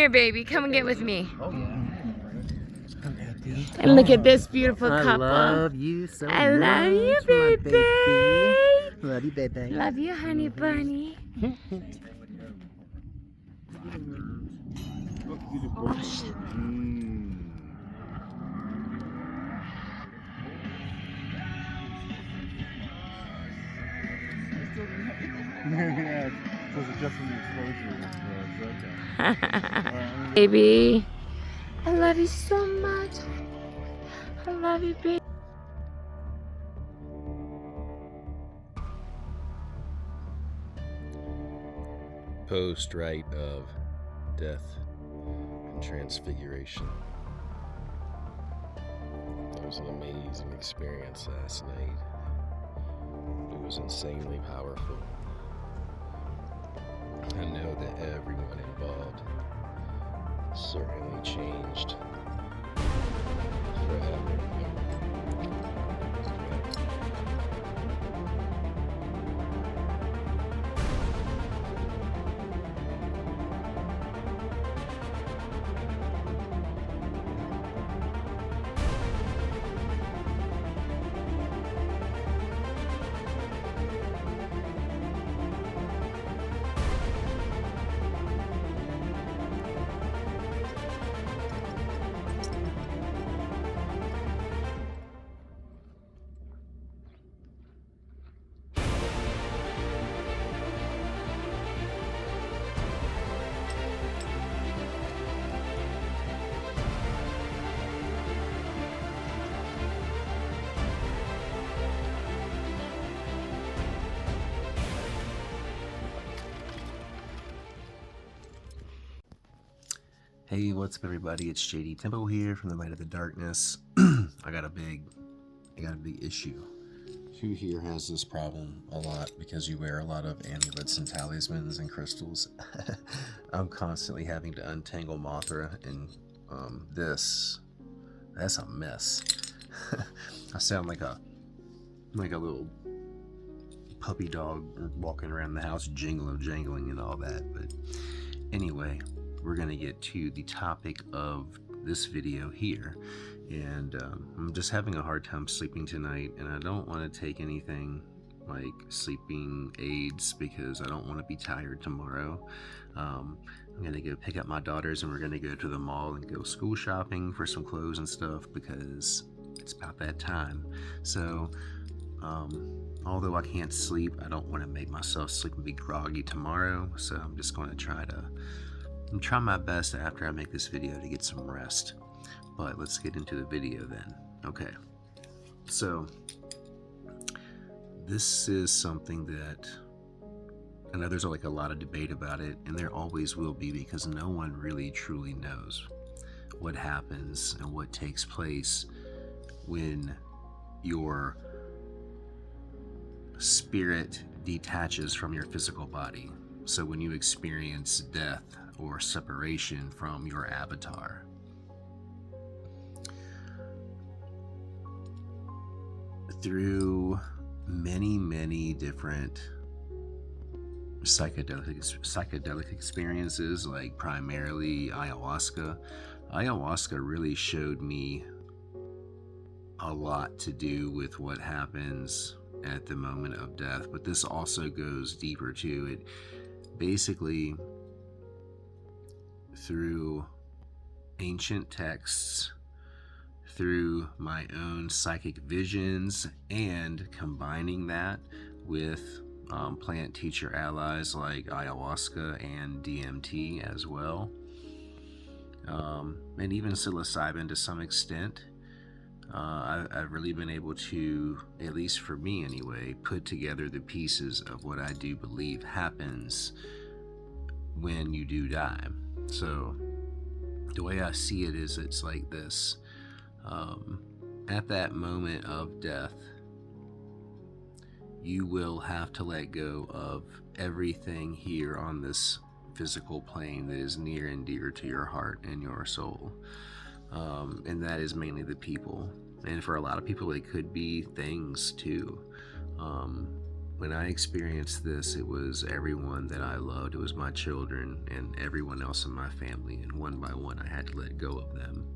here, baby. Come and get with me. Oh, yeah. And look at this beautiful couple. I love you so much. I love you, my baby. Love you, baby. Love you, honey bunny. Oh, shit. Yeah, so it's adjusting the exposure. Okay. Baby, I love you so much. I love you, baby. Post-rite of death and transfiguration. That was an amazing experience last night. It was insanely powerful. I know that everyone involved certainly changed forever. Hey, what's up everybody? It's JD Tempo here from the Light of the Darkness. I got a big issue. Who here has this problem a lot because you wear a lot of amulets and talismans and crystals? I'm constantly having to untangle Mothra, and that's a mess. I sound like a little puppy dog walking around the house jangling and all that. But anyway, we're going to get to the topic of this video here, and I'm just having a hard time sleeping tonight, and I don't want to take anything like sleeping aids because I don't want to be tired tomorrow. I'm going to go pick up my daughters, and we're going to go to the mall and go school shopping for some clothes and stuff because it's about that time. So although I can't sleep, I don't want to make myself sleep and be groggy tomorrow, so I'm just going to try my best after I make this video to get some rest. But let's get into the video then. Okay, so this is something that I know there's like a lot of debate about it, and there always will be, because no one really truly knows what happens and what takes place when your spirit detaches from your physical body. So when you experience death or separation from your avatar. Through many different psychedelic experiences, like primarily ayahuasca really showed me a lot to do with what happens at the moment of death, but this also goes deeper too. It basically, through ancient texts, through my own psychic visions, and combining that with plant teacher allies like ayahuasca and DMT as well, and even psilocybin to some extent, I've really been able to, at least for me anyway, put together the pieces of what I do believe happens when you do die. So the way I see it is, it's like this. At that moment of death, you will have to let go of everything here on this physical plane that is near and dear to your heart and your soul. And that is mainly the people. And for a lot of people, it could be things too. when I experienced this, it was everyone that I loved. It was my children and everyone else in my family. And one by one, I had to let go of them.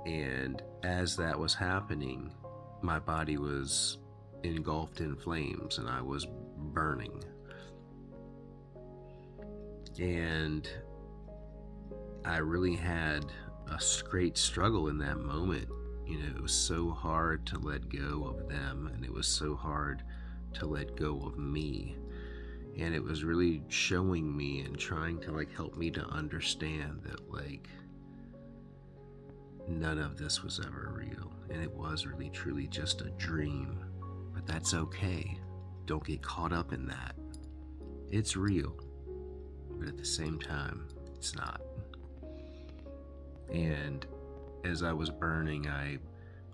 And as that was happening, my body was engulfed in flames and I was burning. And I really had a great struggle in that moment. You know, it was so hard to let go of them, and it was so hard to let go of me. And it was really showing me and trying to like help me to understand that like none of this was ever real, and it was really truly just a dream. But that's okay. Don't get caught up in that. It's real, but at the same time, it's not. And as I was burning, I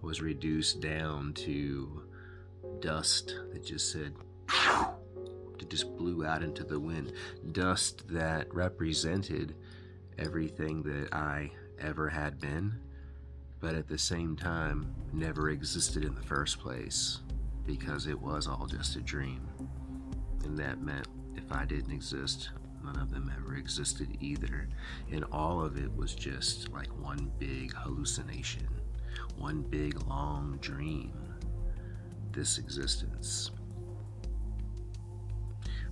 was reduced down to dust that just said, it just blew out into the wind. Dust that represented everything that I ever had been, but at the same time never existed in the first place, because it was all just a dream. And that meant if I didn't exist, none of them ever existed either. And all of it was just like one big hallucination, one big long dream, this existence.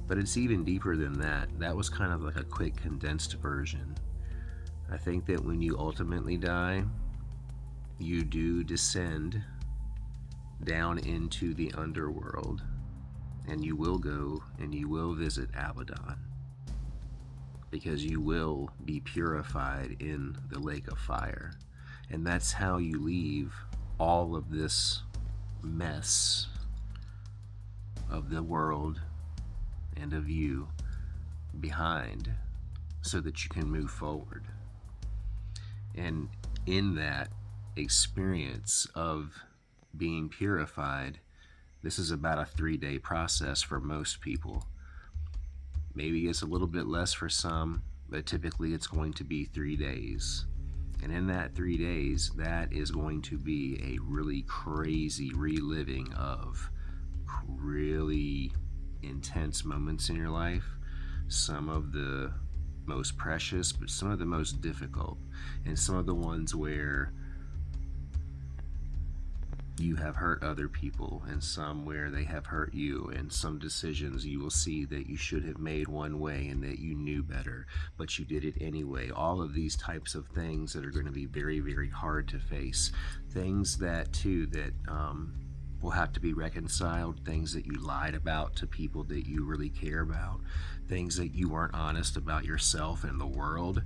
But it's even deeper than that. That was kind of like a quick condensed version. I think that when you ultimately die, you do descend down into the underworld, and you will go and you will visit Abaddon, because you will be purified in the lake of fire. And that's how you leave all of this mess of the world and of you behind, so that you can move forward. And in that experience of being purified, this is about a 3-day process for most people. Maybe it's a little bit less for some, but typically it's going to be 3 days. And in that 3 days, that is going to be a really crazy reliving of really intense moments in your life. Some of the most precious, but some of the most difficult, and some of the ones where you have hurt other people, and some where they have hurt you, and some decisions you will see that you should have made one way and that you knew better, but you did it anyway. All of these types of things that are going to be very, very hard to face. Things that, too, that will have to be reconciled. Things that you lied about to people that you really care about. Things that you weren't honest about yourself and the world.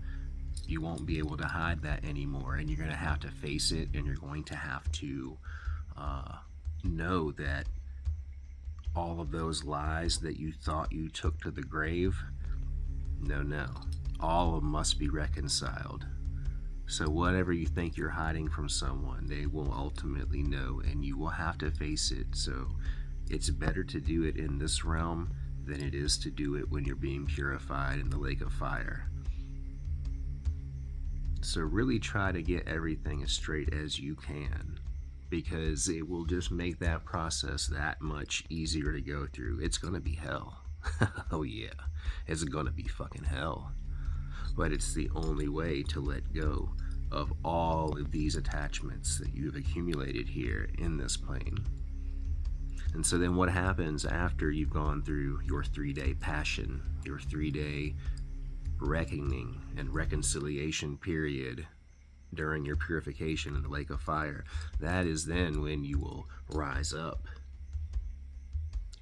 You won't be able to hide that anymore, and you're going to have to face it, and you're going to have to know that all of those lies that you thought you took to the grave, no, all of them must be reconciled. So whatever you think you're hiding from someone, they will ultimately know, and you will have to face it. So it's better to do it in this realm than it is to do it when you're being purified in the lake of fire. So really try to get everything as straight as you can, because it will just make that process that much easier to go through. It's gonna be hell. Oh yeah, it's gonna be fucking hell. But it's the only way to let go of all of these attachments that you've accumulated here in this plane. And so then what happens after you've gone through your 3-day passion, your 3-day reckoning and reconciliation period during your purification in the lake of fire? That is then when you will rise up.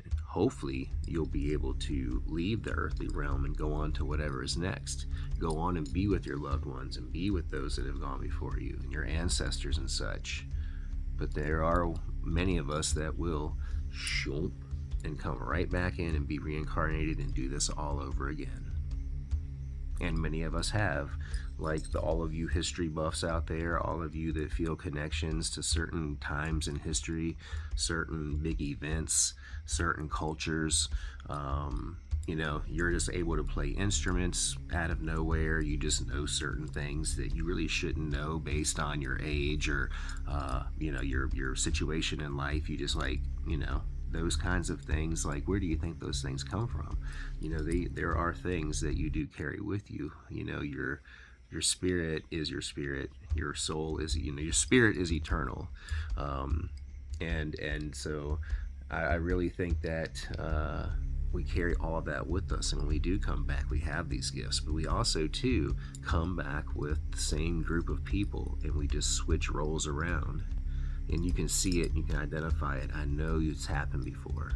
And hopefully you'll be able to leave the earthly realm and go on to whatever is next. Go on and be with your loved ones and be with those that have gone before you and your ancestors and such. But there are many of us that will shoop and come right back in and be reincarnated and do this all over again. And many of us have, like all of you history buffs out there, all of you that feel connections to certain times in history, certain big events, certain cultures. You know, you're just able to play instruments out of nowhere. You just know certain things that you really shouldn't know based on your age or, you know, your situation in life. You just like, you know, those kinds of things, like, where do you think those things come from? You know, there are things that you do carry with you. You know, your spirit is your spirit. Your soul is, you know, your spirit is eternal. And so I really think that we carry all of that with us, and when we do come back, we have these gifts, but we also too come back with the same group of people, and we just switch roles around, and you can see it, you can identify it. I know it's happened before.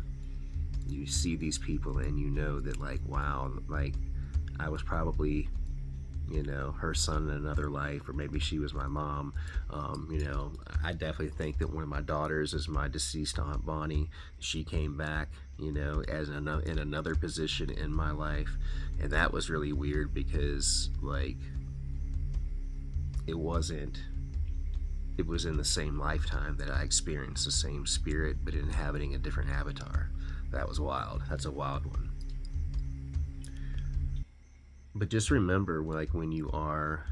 You see these people and you know that, like, wow, like, I was probably, you know, her son in another life, or maybe she was my mom. You know, I definitely think that one of my daughters is my deceased Aunt Bonnie. She came back, you know, as in another position in my life, and that was really weird because, like, it was in the same lifetime that I experienced the same spirit, but inhabiting a different avatar. That was wild. That's a wild one. But just remember, like, when you are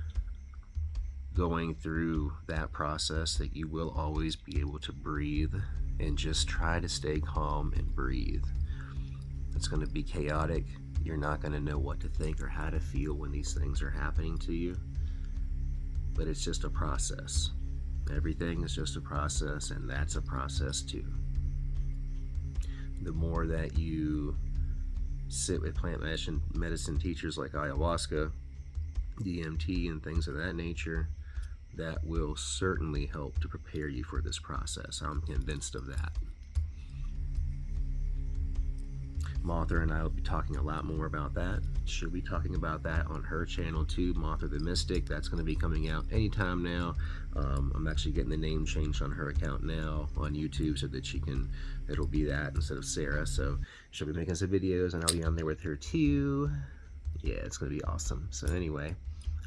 going through that process, that you will always be able to breathe, and just try to stay calm and breathe. It's going to be chaotic. You're not going to know what to think or how to feel when these things are happening to you. But it's just a process. Everything is just a process, and that's a process too. The more that you sit with plant medicine teachers like ayahuasca, DMT, and things of that nature, that will certainly help to prepare you for this process. I'm convinced of that. Martha and I will be talking a lot more about that. She'll be talking about that on her channel too, Martha the Mystic. That's going to be coming out anytime now. I'm actually getting the name changed on her account now on YouTube so that it'll be that instead of Sarah. So she'll be making some videos, and I'll be on there with her too. Yeah, it's going to be awesome. So anyway,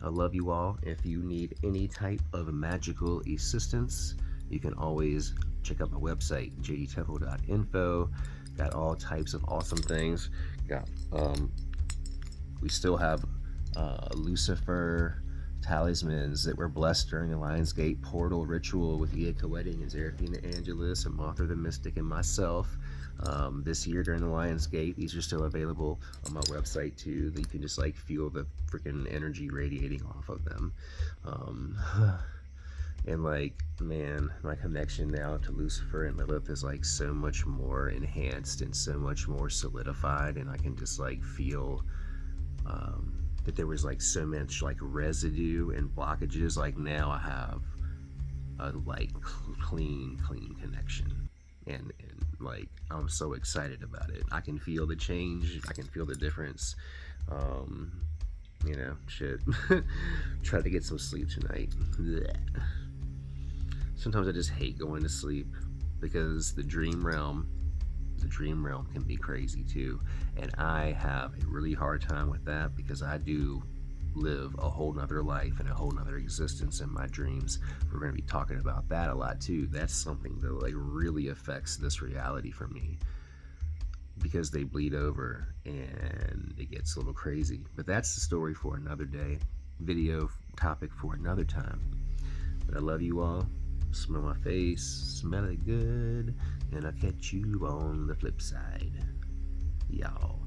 I love you all. If you need any type of magical assistance, you can always check out my website, jdtemple.info. Got all types of awesome things. We still have Lucifer talismans that were blessed during the Lionsgate portal ritual with Ea Wedding and Seraphina Angelus and Martha the Mystic and myself. This year during the Lionsgate, these are still available on my website too. That you can just, like, feel the freaking energy radiating off of them. And, like, man, my connection now to Lucifer and Lilith is, like, so much more enhanced and so much more solidified, and I can just, like, feel that there was, like, so much, like, residue and blockages. Like, now I have a, like, clean connection, and like, I'm so excited about it. I can feel the change. I can feel the difference. You know, shit. Try to get some sleep tonight. Blech. Sometimes I just hate going to sleep because the dream realm can be crazy too, and I have a really hard time with that because I do live a whole nother life and a whole nother existence in my dreams. We're going to be talking about that a lot too. That's something that, like, really affects this reality for me because they bleed over and it gets a little crazy. But that's the story for another day, video topic for another time. But I love you all. Smell my face, smell it good, and I'll catch you on the flip side. Y'all.